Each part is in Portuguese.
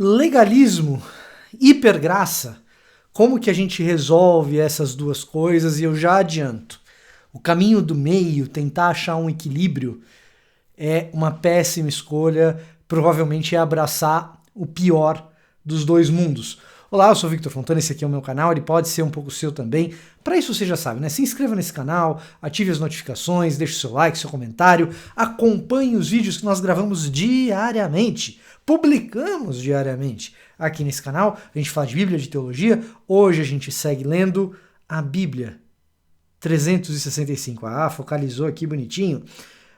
Legalismo, hipergraça, como que a gente resolve essas duas coisas? E eu já adianto, o caminho do meio, tentar achar um equilíbrio, é uma péssima escolha, provavelmente é abraçar o pior dos dois mundos. Olá, eu sou o Victor Fontana, esse aqui é o meu canal, ele pode ser um pouco seu também. Para isso você já sabe, né? Se inscreva nesse canal, ative as notificações, deixe o seu like, seu comentário, acompanhe os vídeos que nós gravamos diariamente, publicamos diariamente aqui nesse canal. A gente fala de Bíblia, de teologia. Hoje a gente segue lendo a Bíblia 365. Ah, focalizou aqui bonitinho.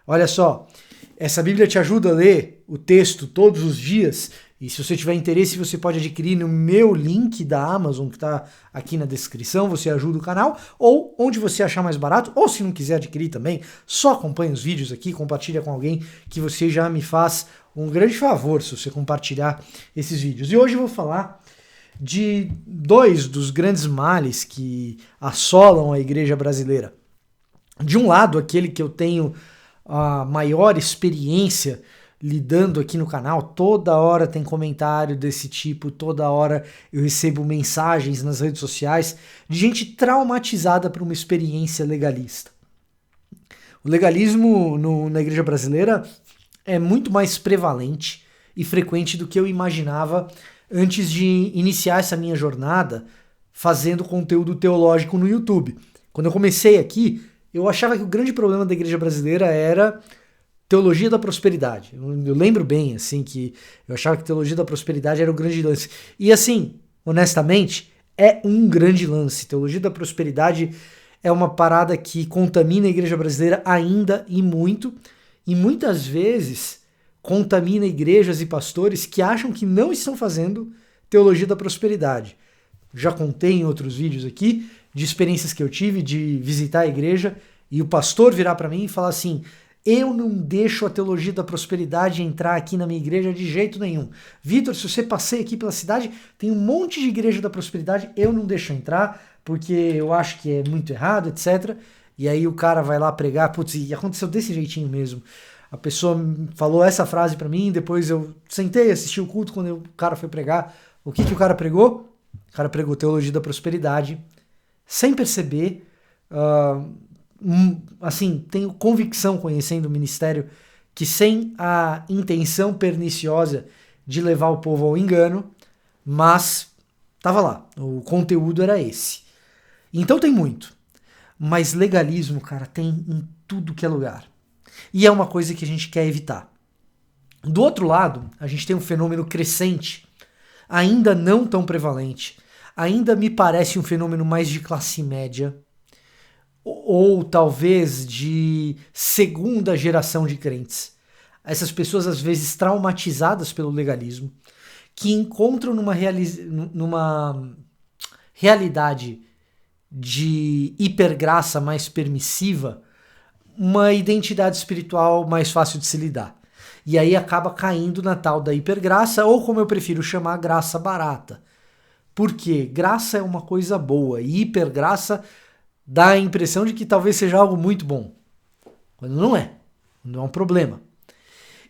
Olha só, essa Bíblia te ajuda a ler o texto todos os dias, e se você tiver interesse, você pode adquirir no meu link da Amazon, que está aqui na descrição, você ajuda o canal, ou onde você achar mais barato, ou se não quiser adquirir também, só acompanha os vídeos aqui, compartilha com alguém, que você já me faz um grande favor se você compartilhar esses vídeos. E hoje eu vou falar de dois dos grandes males que assolam a igreja brasileira. De um lado, aquele que eu tenho a maior experiência lidando aqui no canal, toda hora tem comentário desse tipo, toda hora eu recebo mensagens nas redes sociais de gente traumatizada por uma experiência legalista. O legalismo na igreja brasileira é muito mais prevalente e frequente do que eu imaginava antes de iniciar essa minha jornada fazendo conteúdo teológico no YouTube. Quando eu comecei aqui, eu achava que o grande problema da igreja brasileira era teologia da prosperidade. Eu lembro bem, assim, que eu achava que teologia da prosperidade era o grande lance. E assim, honestamente, é um grande lance. Teologia da prosperidade é uma parada que contamina a igreja brasileira ainda e muito, e muitas vezes contamina igrejas e pastores que acham que não estão fazendo teologia da prosperidade. Já contei em outros vídeos aqui de experiências que eu tive de visitar a igreja e o pastor virar para mim e falar assim: eu não deixo a teologia da prosperidade entrar aqui na minha igreja de jeito nenhum. Vitor, se você passeia aqui pela cidade, tem um monte de igreja da prosperidade, eu não deixo entrar porque eu acho que é muito errado, etc. E aí o cara vai lá pregar, putz, e aconteceu desse jeitinho mesmo. A pessoa falou essa frase para mim, depois eu sentei, assisti o culto quando o cara foi pregar. O que o cara pregou? O cara pregou teologia da prosperidade, sem perceber. Assim, tenho convicção, conhecendo o ministério, que sem a intenção perniciosa de levar o povo ao engano, mas tava lá, o conteúdo era esse. Então tem muito, mas legalismo, cara, tem em tudo que é lugar. E é uma coisa que a gente quer evitar. Do outro lado, a gente tem um fenômeno crescente, ainda não tão prevalente, ainda me parece um fenômeno mais de classe média, ou talvez de segunda geração de crentes. Essas pessoas às vezes traumatizadas pelo legalismo, que encontram numa realidade de hipergraça mais permissiva uma identidade espiritual mais fácil de se lidar. E aí acaba caindo na tal da hipergraça, ou como eu prefiro chamar, graça barata. Porque graça é uma coisa boa e hipergraça dá a impressão de que talvez seja algo muito bom, quando não é um problema.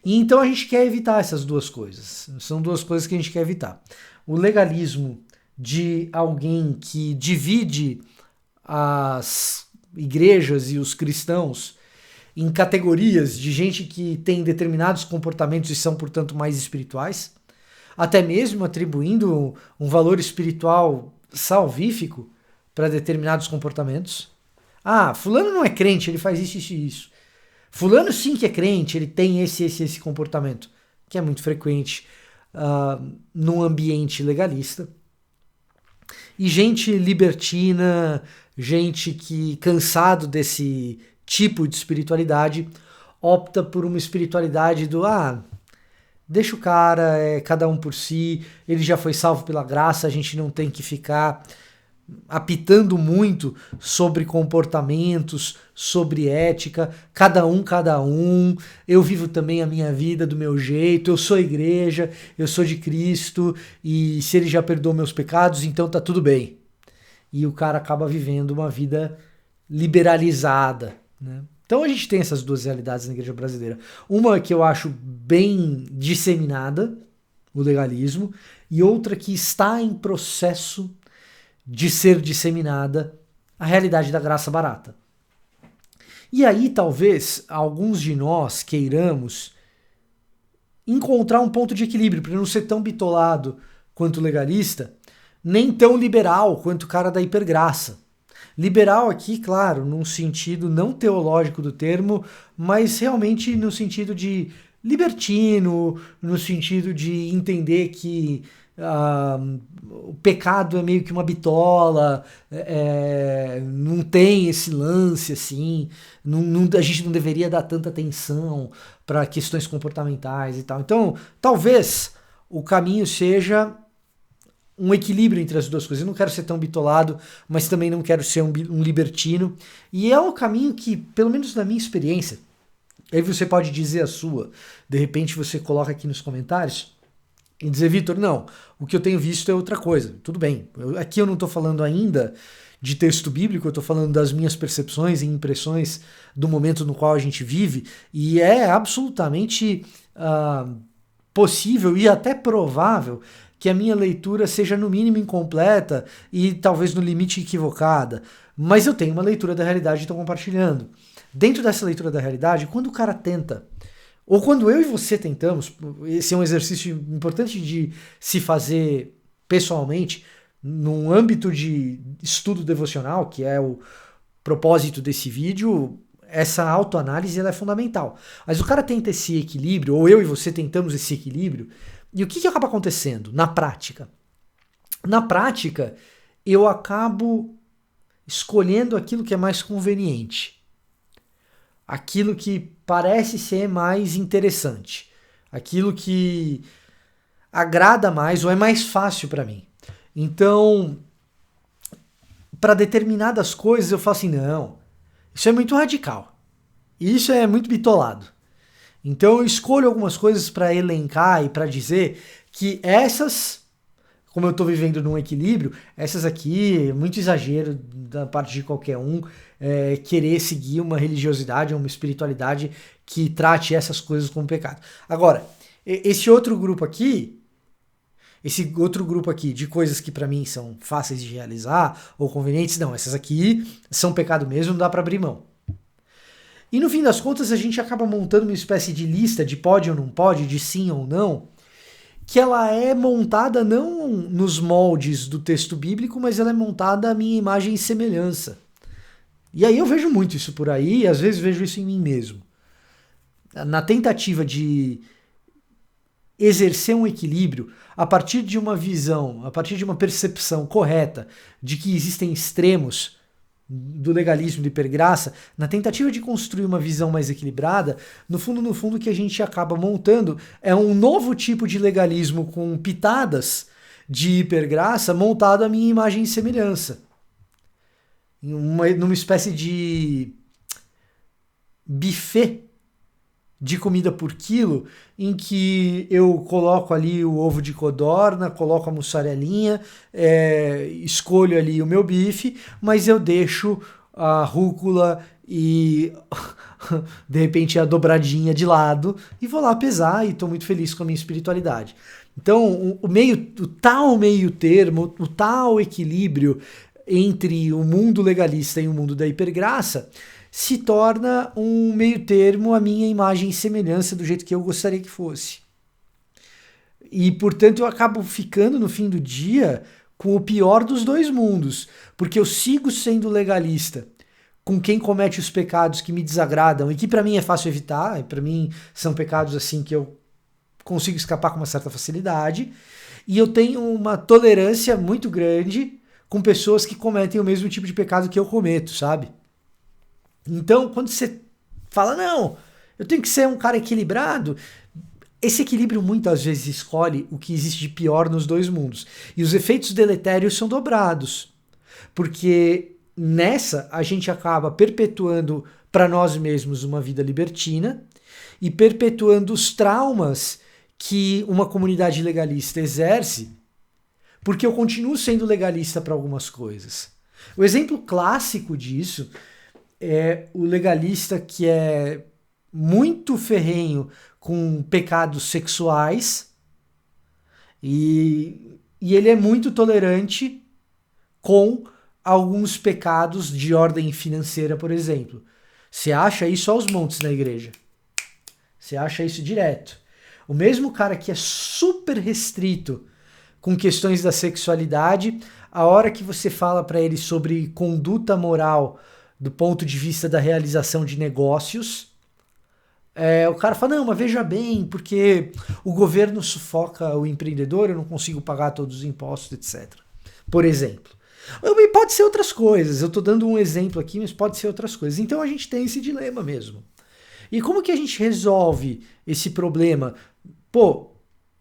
E então a gente quer evitar essas duas coisas. São duas coisas que a gente quer evitar. O legalismo de alguém que divide as igrejas e os cristãos em categorias de gente que tem determinados comportamentos e são, portanto, mais espirituais, até mesmo atribuindo um valor espiritual salvífico para determinados comportamentos. Ah, fulano não é crente, ele faz isso e isso. Fulano sim que é crente, ele tem esse comportamento, que é muito frequente num ambiente legalista. E gente libertina, gente que, cansado desse tipo de espiritualidade, opta por uma espiritualidade do deixa o cara, cada um por si, ele já foi salvo pela graça, a gente não tem que ficar apitando muito sobre comportamentos, sobre ética, cada um, eu vivo também a minha vida do meu jeito, eu sou igreja, eu sou de Cristo, e se ele já perdoou meus pecados, então tá tudo bem. E o cara acaba vivendo uma vida liberalizada, né? Então a gente tem essas duas realidades na igreja brasileira. Uma que eu acho bem disseminada, o legalismo, e outra que está em processo de ser disseminada, a realidade da graça barata. E aí talvez alguns de nós queiramos encontrar um ponto de equilíbrio para não ser tão bitolado quanto legalista, nem tão liberal quanto o cara da hipergraça. Liberal aqui, claro, num sentido não teológico do termo, mas realmente no sentido de libertino, no sentido de entender que o pecado é meio que uma bitola, não tem esse lance assim, a gente não deveria dar tanta atenção para questões comportamentais e tal. Então, talvez o caminho seja um equilíbrio entre as duas coisas. Eu não quero ser tão bitolado, mas também não quero ser um libertino. E é um caminho que, pelo menos na minha experiência, aí você pode dizer a sua, de repente você coloca aqui nos comentários e dizer, Vitor, não, o que eu tenho visto é outra coisa. Tudo bem, aqui eu não estou falando ainda de texto bíblico, eu estou falando das minhas percepções e impressões do momento no qual a gente vive, e é absolutamente possível e até provável que a minha leitura seja no mínimo incompleta e talvez no limite equivocada, mas eu tenho uma leitura da realidade e estou compartilhando. Dentro dessa leitura da realidade, quando o cara tenta, ou quando eu e você tentamos, esse é um exercício importante de se fazer pessoalmente, num âmbito de estudo devocional, que é o propósito desse vídeo, essa autoanálise ela é fundamental. Mas o cara tenta esse equilíbrio, ou eu e você tentamos esse equilíbrio, e o que acaba acontecendo na prática? Na prática, eu acabo escolhendo aquilo que é mais conveniente, aquilo que parece ser mais interessante, aquilo que agrada mais ou é mais fácil para mim. Então, para determinadas coisas eu falo assim, não, isso é muito radical, isso é muito bitolado. Então eu escolho algumas coisas para elencar e para dizer que essas, como eu estou vivendo num equilíbrio, essas aqui, muito exagero da parte de qualquer um, querer seguir uma religiosidade, uma espiritualidade que trate essas coisas como pecado. Agora, esse outro grupo aqui de coisas que para mim são fáceis de realizar ou convenientes, não, essas aqui são pecado mesmo, não dá para abrir mão. E no fim das contas a gente acaba montando uma espécie de lista de pode ou não pode, de sim ou não, que ela é montada não nos moldes do texto bíblico, mas ela é montada à minha imagem e semelhança. E aí eu vejo muito isso por aí, e às vezes vejo isso em mim mesmo. Na tentativa de exercer um equilíbrio a partir de uma visão, a partir de uma percepção correta de que existem extremos do legalismo de hipergraça, na tentativa de construir uma visão mais equilibrada, no fundo, o que a gente acaba montando é um novo tipo de legalismo com pitadas de hipergraça montado à minha imagem e semelhança. Numa espécie de buffet de comida por quilo, em que eu coloco ali o ovo de codorna, coloco a mussarelinha, escolho ali o meu bife, mas eu deixo a rúcula e de repente a dobradinha de lado e vou lá pesar e estou muito feliz com a minha espiritualidade. Então o tal meio termo, o tal equilíbrio entre o mundo legalista e o mundo da hipergraça se torna um meio termo à minha imagem e semelhança do jeito que eu gostaria que fosse. E, portanto, eu acabo ficando, no fim do dia, com o pior dos dois mundos, porque eu sigo sendo legalista com quem comete os pecados que me desagradam e que para mim é fácil evitar, e para mim são pecados assim que eu consigo escapar com uma certa facilidade, e eu tenho uma tolerância muito grande com pessoas que cometem o mesmo tipo de pecado que eu cometo, sabe? Então, quando você fala, não, eu tenho que ser um cara equilibrado, esse equilíbrio muitas vezes escolhe o que existe de pior nos dois mundos. E os efeitos deletérios são dobrados. Porque nessa a gente acaba perpetuando para nós mesmos uma vida libertina e perpetuando os traumas que uma comunidade legalista exerce, porque eu continuo sendo legalista para algumas coisas. O exemplo clássico disso é o legalista que é muito ferrenho com pecados sexuais, E ele é muito tolerante com alguns pecados de ordem financeira, por exemplo. Você acha isso aos montes na igreja. Você acha isso direto. O mesmo cara que é super restrito com questões da sexualidade, a hora que você fala para ele sobre conduta moral do ponto de vista da realização de negócios, o cara fala, não, mas veja bem, porque o governo sufoca o empreendedor, eu não consigo pagar todos os impostos, etc. Por exemplo. E pode ser outras coisas, eu estou dando um exemplo aqui, mas pode ser outras coisas. Então a gente tem esse dilema mesmo. E como que a gente resolve esse problema? Pô,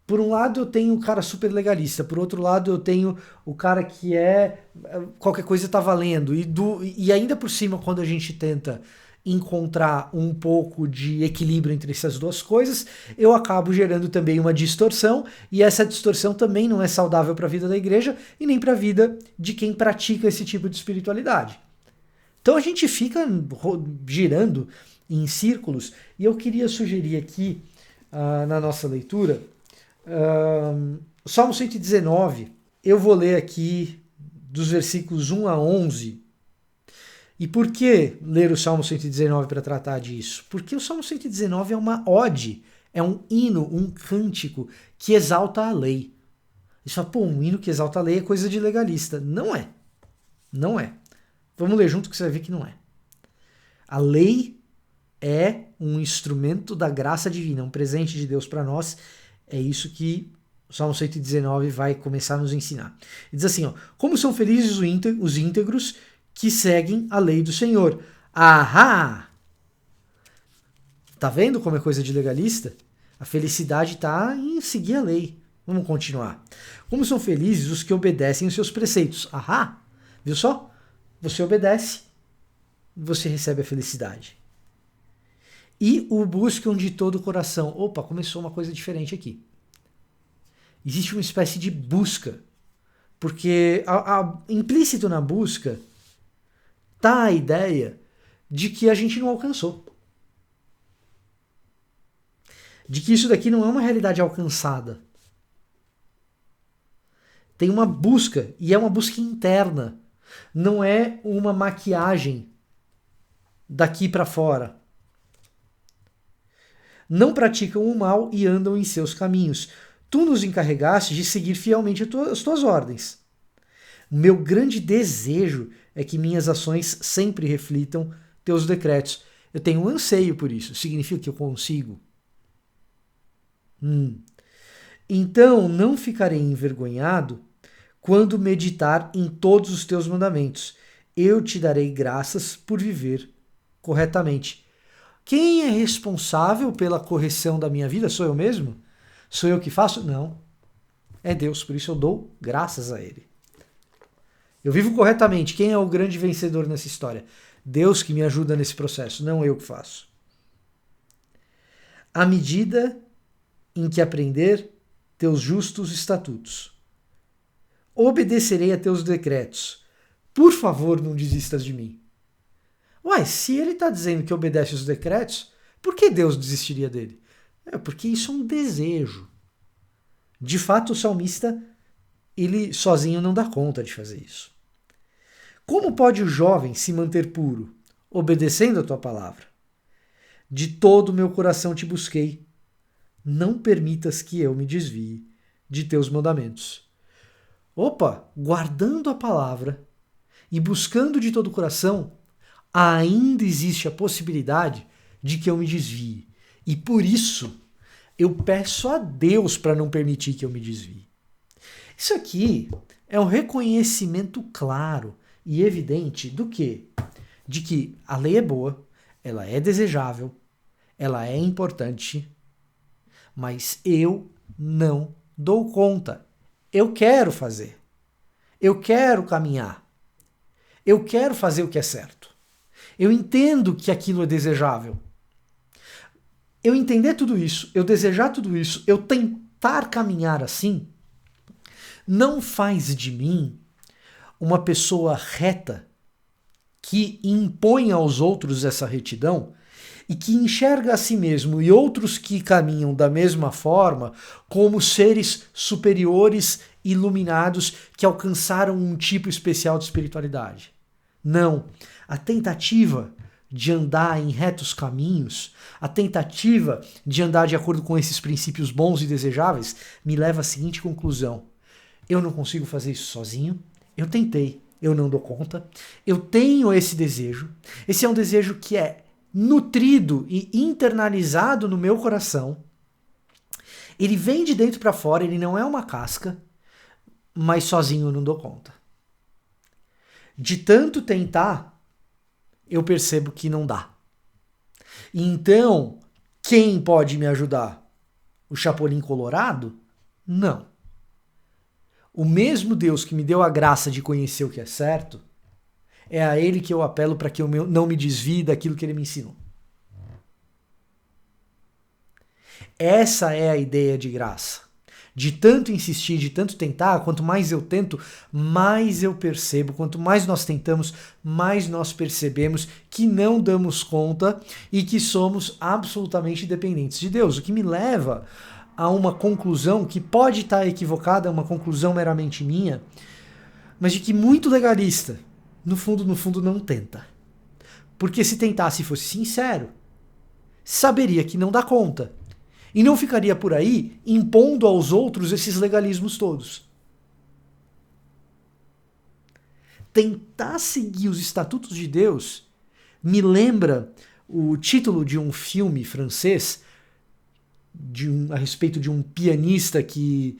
por um lado eu tenho o cara super legalista, por outro lado eu tenho o cara que qualquer coisa tá valendo. E ainda por cima, quando a gente tenta encontrar um pouco de equilíbrio entre essas duas coisas, eu acabo gerando também uma distorção, e essa distorção também não é saudável para a vida da igreja e nem para a vida de quem pratica esse tipo de espiritualidade. Então a gente fica girando em círculos, e eu queria sugerir aqui na nossa leitura Salmo 119. Eu vou ler aqui dos versículos 1 a 11. E por que ler o Salmo 119 para tratar disso? Porque o Salmo 119 é uma ode, é um hino, um cântico que exalta a lei. Você fala, pô, um hino que exalta a lei é coisa de legalista. Não é. Não é. Vamos ler junto que você vai ver que não é. A lei é um instrumento da graça divina, um presente de Deus para nós. É isso que o Salmo 119 vai começar a nos ensinar. Ele diz assim, ó, como são felizes os íntegros que seguem a lei do Senhor. Ahá! Tá vendo como é coisa de legalista? A felicidade está em seguir a lei. Vamos continuar. Como são felizes os que obedecem os seus preceitos. Ahá! Viu só? Você obedece, você recebe a felicidade. E o buscam de todo o coração. Opa, começou uma coisa diferente aqui. Existe uma espécie de busca. Porque implícito na busca tá a ideia de que a gente não alcançou. De que isso daqui não é uma realidade alcançada. Tem uma busca, e é uma busca interna. Não é uma maquiagem daqui para fora. Não praticam o mal e andam em seus caminhos. Tu nos encarregaste de seguir fielmente as tuas ordens. Meu grande desejo é que minhas ações sempre reflitam teus decretos. Eu tenho um anseio por isso. Significa que eu consigo? Então não ficarei envergonhado quando meditar em todos os teus mandamentos. Eu te darei graças por viver corretamente. Quem é responsável pela correção da minha vida? Sou eu mesmo? Sou eu que faço? Não. É Deus, por isso eu dou graças a Ele. Eu vivo corretamente. Quem é o grande vencedor nessa história? Deus que me ajuda nesse processo, não eu que faço. À medida em que aprender teus justos estatutos, obedecerei a teus decretos. Por favor, não desistas de mim. Uai, se ele está dizendo que obedece os decretos, por que Deus desistiria dele? Porque isso é um desejo. De fato, o salmista, ele sozinho não dá conta de fazer isso. Como pode o jovem se manter puro? Obedecendo a tua palavra. De todo o meu coração te busquei. Não permitas que eu me desvie de teus mandamentos. Opa, guardando a palavra e buscando de todo o coração, ainda existe a possibilidade de que eu me desvie. E por isso, eu peço a Deus para não permitir que eu me desvie. Isso aqui é um reconhecimento claro e evidente do quê? De que a lei é boa, ela é desejável, ela é importante, mas eu não dou conta. Eu quero fazer. Eu quero caminhar. Eu quero fazer o que é certo. Eu entendo que aquilo é desejável. Eu entender tudo isso, eu desejar tudo isso, eu tentar caminhar assim, não faz de mim uma pessoa reta que impõe aos outros essa retidão e que enxerga a si mesmo e outros que caminham da mesma forma como seres superiores, iluminados, que alcançaram um tipo especial de espiritualidade. Não. A tentativa de andar em retos caminhos, a tentativa de andar de acordo com esses princípios bons e desejáveis, me leva à seguinte conclusão: eu não consigo fazer isso sozinho, eu tentei, eu não dou conta, eu tenho esse desejo, esse é um desejo que é nutrido e internalizado no meu coração, ele vem de dentro para fora, ele não é uma casca, mas sozinho eu não dou conta. De tanto tentar, eu percebo que não dá. Então, quem pode me ajudar? O Chapolin Colorado? Não. O mesmo Deus que me deu a graça de conhecer o que é certo, é a Ele que eu apelo para que eu não me desvie daquilo que Ele me ensinou. Essa é a ideia de graça. De tanto insistir, de tanto tentar, quanto mais eu tento, mais eu percebo. Quanto mais nós tentamos, mais nós percebemos que não damos conta e que somos absolutamente dependentes de Deus. O que me leva a uma conclusão que pode estar equivocada, uma conclusão meramente minha, mas de que muito legalista, no fundo, não tenta. Porque se tentasse e fosse sincero, saberia que não dá conta. E não ficaria por aí impondo aos outros esses legalismos todos. Tentar seguir os estatutos de Deus me lembra o título de um filme francês a respeito de um pianista que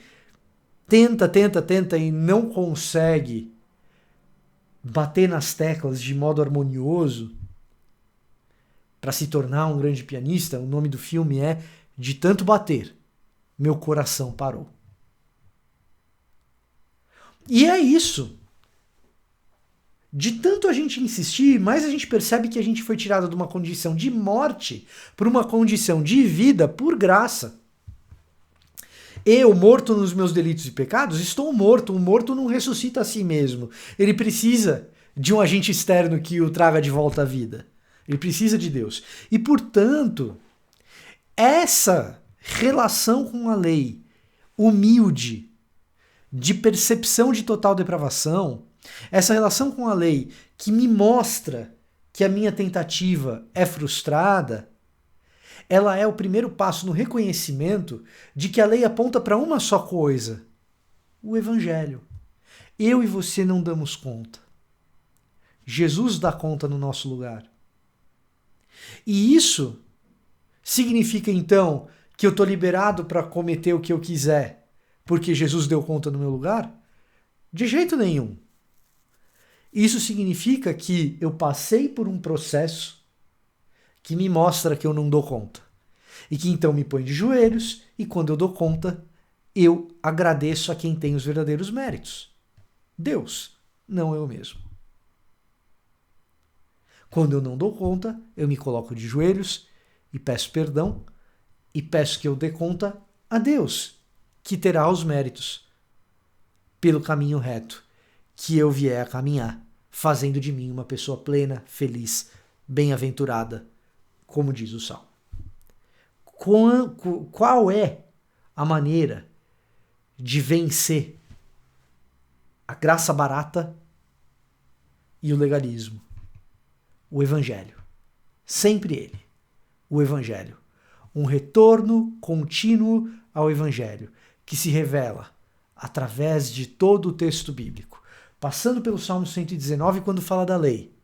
tenta e não consegue bater nas teclas de modo harmonioso para se tornar um grande pianista. O nome do filme é De Tanto Bater, Meu Coração Parou. E é isso. De tanto a gente insistir, mais a gente percebe que a gente foi tirado de uma condição de morte para uma condição de vida por graça. Eu, morto nos meus delitos e pecados, estou morto. Um morto não ressuscita a si mesmo. Ele precisa de um agente externo que o traga de volta à vida. Ele precisa de Deus. E, portanto, essa relação com a lei humilde, de percepção de total depravação, essa relação com a lei que me mostra que a minha tentativa é frustrada, ela é o primeiro passo no reconhecimento de que a lei aponta para uma só coisa: o Evangelho. Eu e você não damos conta. Jesus dá conta no nosso lugar. E isso significa então que eu estou liberado para cometer o que eu quiser porque Jesus deu conta no meu lugar? De jeito nenhum. Isso significa que eu passei por um processo que me mostra que eu não dou conta. E que então me põe de joelhos, e quando eu dou conta, eu agradeço a quem tem os verdadeiros méritos. Deus, não eu mesmo. Quando eu não dou conta, eu me coloco de joelhos e peço perdão, e peço que eu dê conta a Deus, que terá os méritos pelo caminho reto que eu vier a caminhar, fazendo de mim uma pessoa plena, feliz, bem-aventurada, como diz o Salmo. Qual é a maneira de vencer a graça barata e o legalismo? O Evangelho. Sempre ele. O Evangelho. Um retorno contínuo ao Evangelho, que se revela através de todo o texto bíblico, passando pelo Salmo 119 quando fala da lei,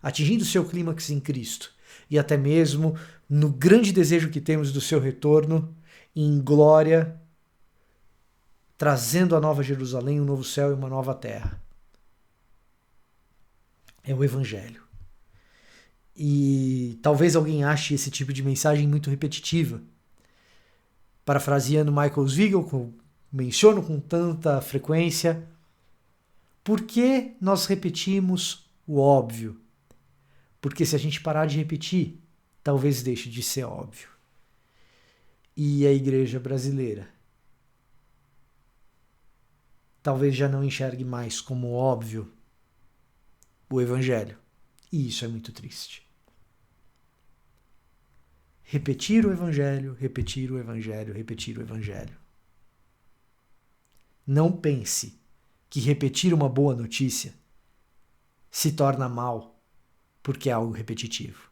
atingindo seu clímax em Cristo, e até mesmo no grande desejo que temos do seu retorno em glória, trazendo a nova Jerusalém, um novo céu e uma nova terra. É o Evangelho. E talvez alguém ache esse tipo de mensagem muito repetitiva. Parafraseando Michael Zweigel, que eu menciono com tanta frequência, por que nós repetimos o óbvio? Porque se a gente parar de repetir, talvez deixe de ser óbvio. E a igreja brasileira talvez já não enxergue mais como óbvio o Evangelho. E isso é muito triste. repetir o evangelho, repetir o evangelho, repetir o evangelho. Não pense que repetir uma boa notícia se torna mal porque é algo repetitivo.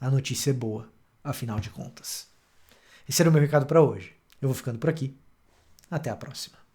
A notícia é boa, afinal de contas. Esse era o meu recado para hoje. Eu vou ficando por aqui. Até a próxima.